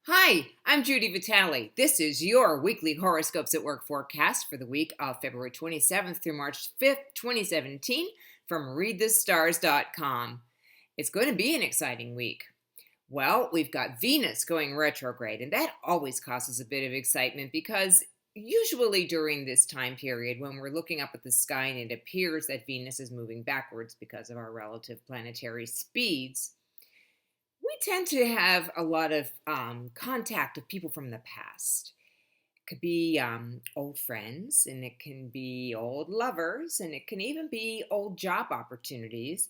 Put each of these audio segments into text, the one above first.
Hi, I'm Judy Vitale. This is your weekly horoscopes at work forecast for the week of February 27th through March 5th, 2017 from readthestars.com. It's going to be an exciting week. Well, we've got Venus going retrograde, and that always causes a bit of excitement because usually during this time period when we're looking up at the sky and it appears that Venus is moving backwards because of our relative planetary speeds, we tend to have a lot of contact with people from the past. It could be old friends, and it can be old lovers, and it can even be old job opportunities.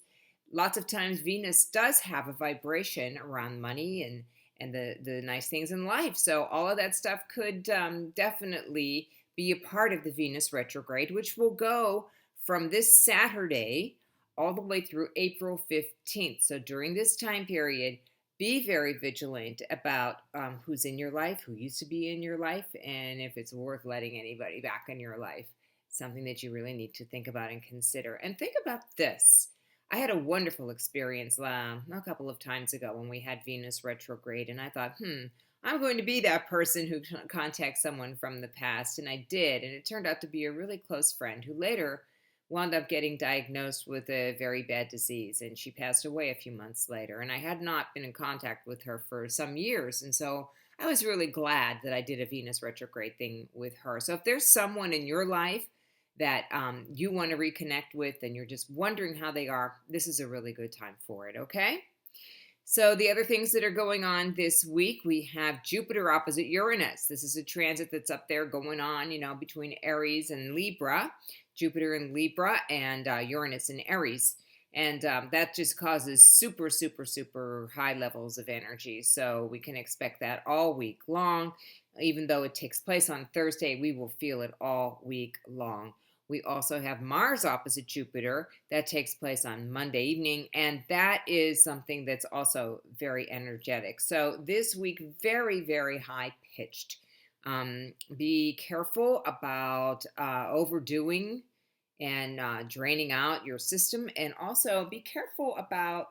Lots of times, Venus does have a vibration around money and the nice things in life. So all of that stuff could definitely be a part of the Venus retrograde, which will go from this Saturday all the way through April 15th. So during this time period, be very vigilant about who's in your life, who used to be in your life, and if it's worth letting anybody back in your life. Something that you really need to think about and consider. And think about this. I had a wonderful experience a couple of times ago when we had Venus retrograde, and I thought, I'm going to be that person who contacts someone from the past. And I did. And it turned out to be a really close friend who later wound up getting diagnosed with a very bad disease, and she passed away a few months later. And I had not been in contact with her for some years, and so I was really glad that I did a Venus retrograde thing with her. So if there's someone in your life that you want to reconnect with and you're just wondering how they are, this is a really good time for it, okay? So the other things that are going on this week, we have Jupiter opposite Uranus. This is a transit that's up there going on, between Aries and Libra, Jupiter in Libra, and Uranus in Aries. And that just causes super, super, super high levels of energy. So we can expect that all week long. Even though it takes place on Thursday, we will feel it all week long. We also have Mars opposite Jupiter. That takes place on Monday evening, and that is something that's also very energetic. So this week, very, very high pitched. Be careful about overdoing and draining out your system, and also be careful about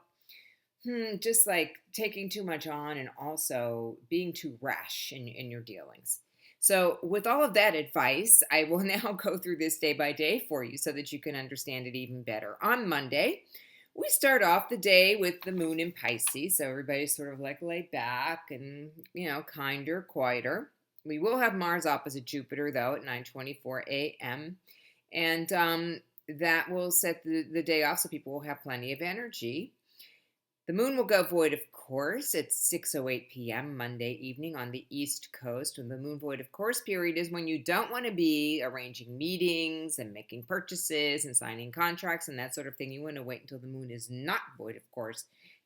just like taking too much on and also being too rash in your dealings. So, with all of that advice, I will now go through this day by day for you so that you can understand it even better. On Monday, we start off the day with the moon in Pisces. So, everybody's sort of like laid back and, kinder, quieter. We will have Mars opposite Jupiter, though, at 9:24 a.m. And that will set the day off so people will have plenty of energy. The moon will go void, of course, at 6:08 p.m. Monday evening on the East Coast. When the moon void, of course, period is when you don't want to be arranging meetings and making purchases and signing contracts and that sort of thing. You want to wait until the moon is not void, of course.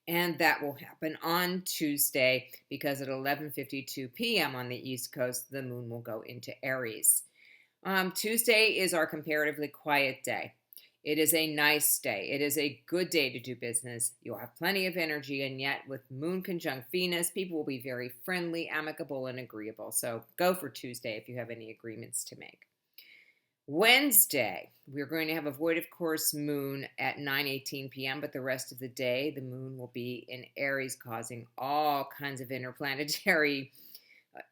And that will happen on Tuesday because at 11:52 p.m. on the East Coast, the moon will go into Aries. Tuesday is our comparatively quiet day. It is a nice day. It is a good day to do business. You'll have plenty of energy, and yet with Moon conjunct Venus, people will be very friendly, amicable, and agreeable. So go for Tuesday if you have any agreements to make. Wednesday, we're going to have a void of course moon at 9:18 p.m., but the rest of the day, the moon will be in Aries, causing all kinds of interplanetary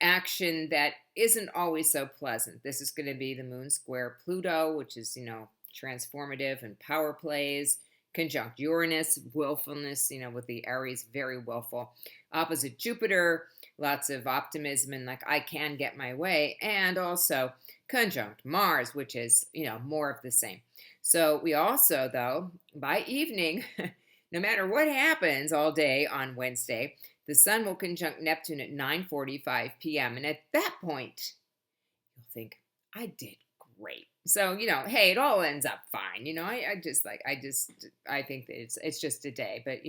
action that isn't always so pleasant. This is going to be the moon square Pluto, which is, transformative and power plays, conjunct Uranus, willfulness, with the Aries, very willful. Opposite Jupiter, lots of optimism and like, I can get my way. And also conjunct Mars, which is, more of the same. So we also, though, by evening, no matter what happens all day on Wednesday, the sun will conjunct Neptune at 9:45 p.m. And at that point, you'll think, I did great. So, hey, it all ends up fine. I think that it's just a day, but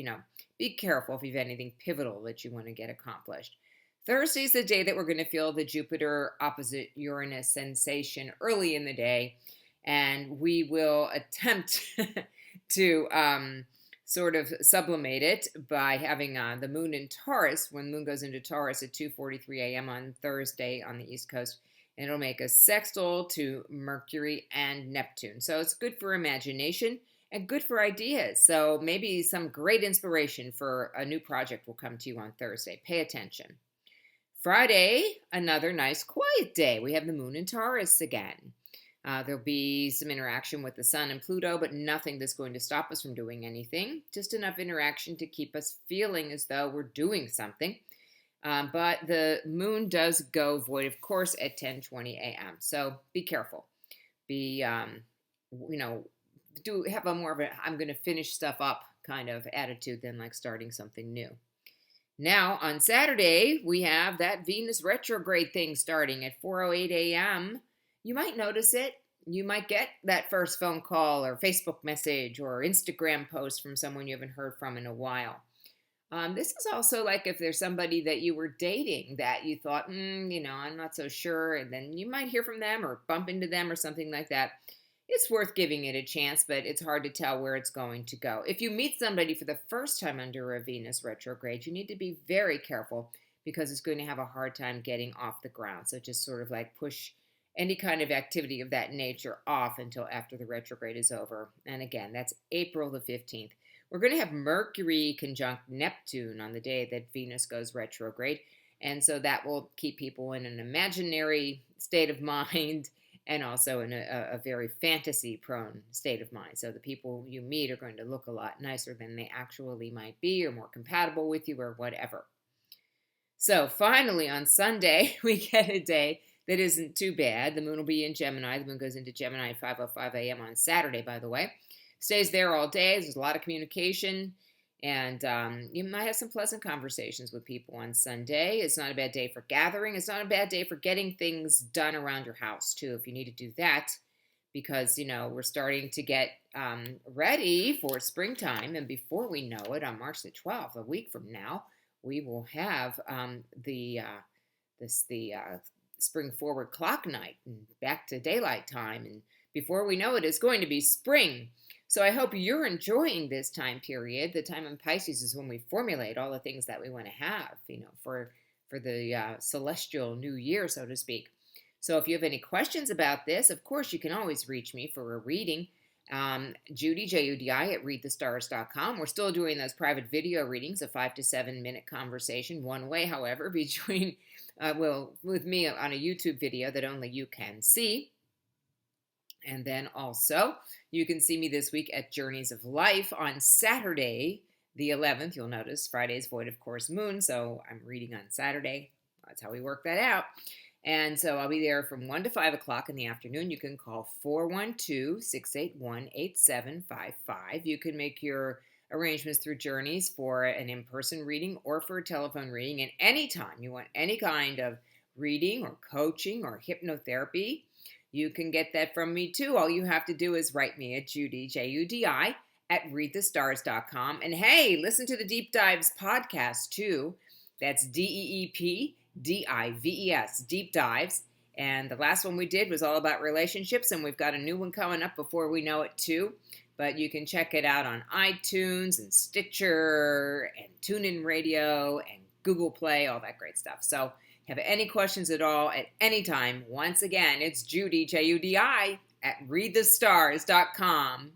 be careful if you have anything pivotal that you want to get accomplished. Thursday is the day that we're going to feel the Jupiter opposite Uranus sensation early in the day, and we will attempt to sort of sublimate it by having the moon in Taurus. When the moon goes into Taurus at 2:43 a.m. on Thursday on the East Coast, and it'll make a sextile to Mercury and Neptune. So it's good for imagination and good for ideas. So maybe some great inspiration for a new project will come to you on Thursday. Pay attention. Friday, another nice quiet day. We have the moon in Taurus again. There'll be some interaction with the sun and Pluto, but nothing that's going to stop us from doing anything. Just enough interaction to keep us feeling as though we're doing something. But the moon does go void, of course, at 10:20 a.m. So be careful. Be, do have a more of a I'm going to finish stuff up kind of attitude than like starting something new. Now, on Saturday, we have that Venus retrograde thing starting at 4:08 a.m. You might notice it. You might get that first phone call or Facebook message or Instagram post from someone you haven't heard from in a while. This is also like if there's somebody that you were dating that you thought, I'm not so sure, and then you might hear from them or bump into them or something like that. It's worth giving it a chance, but it's hard to tell where it's going to go. If you meet somebody for the first time under a Venus retrograde, you need to be very careful because it's going to have a hard time getting off the ground. So just sort of like push any kind of activity of that nature off until after the retrograde is over. And again, that's April the 15th. We're going to have Mercury conjunct Neptune on the day that Venus goes retrograde. And so that will keep people in an imaginary state of mind and also in a very fantasy-prone state of mind. So the people you meet are going to look a lot nicer than they actually might be or more compatible with you or whatever. So finally on Sunday, we get a day that isn't too bad. The moon will be in Gemini. The moon goes into Gemini at 5:05 a.m. on Saturday, by the way. Stays there all day. There's a lot of communication. And you might have some pleasant conversations with people on Sunday. It's not a bad day for gathering. It's not a bad day for getting things done around your house, too, if you need to do that. Because, we're starting to get ready for springtime. And before we know it, on March the 12th, a week from now, we will have the spring forward clock night and back to daylight time. And before we know it, it's going to be spring. So I hope you're enjoying this time period. The time in Pisces is when we formulate all the things that we want to have, for the celestial new year, so to speak. So if you have any questions about this, of course, you can always reach me for a reading. Judy, Judi, at readthestars.com. We're still doing those private video readings, a 5 to 7 minute conversation, one way, however, between, with me on a YouTube video that only you can see. And then also, you can see me this week at Journeys of Life on Saturday, the 11th. You'll notice Friday's void, of course, moon, so I'm reading on Saturday. That's how we work that out. And so I'll be there from 1 to 5 o'clock in the afternoon. You can call 412-681-8755. You can make your arrangements through Journeys for an in-person reading or for a telephone reading. And anytime you want any kind of reading or coaching or hypnotherapy, you can get that from me too. All you have to do is write me at Judy, Judi, at readthestars.com. And hey, listen to the Deep Dives podcast too. That's DEEPDIVES, Deep Dives. And the last one we did was all about relationships, and we've got a new one coming up before we know it too. But you can check it out on iTunes and Stitcher and TuneIn Radio and Google Play, all that great stuff. So have any questions at all at any time, once again, it's Judy, Judi, at readthestars.com.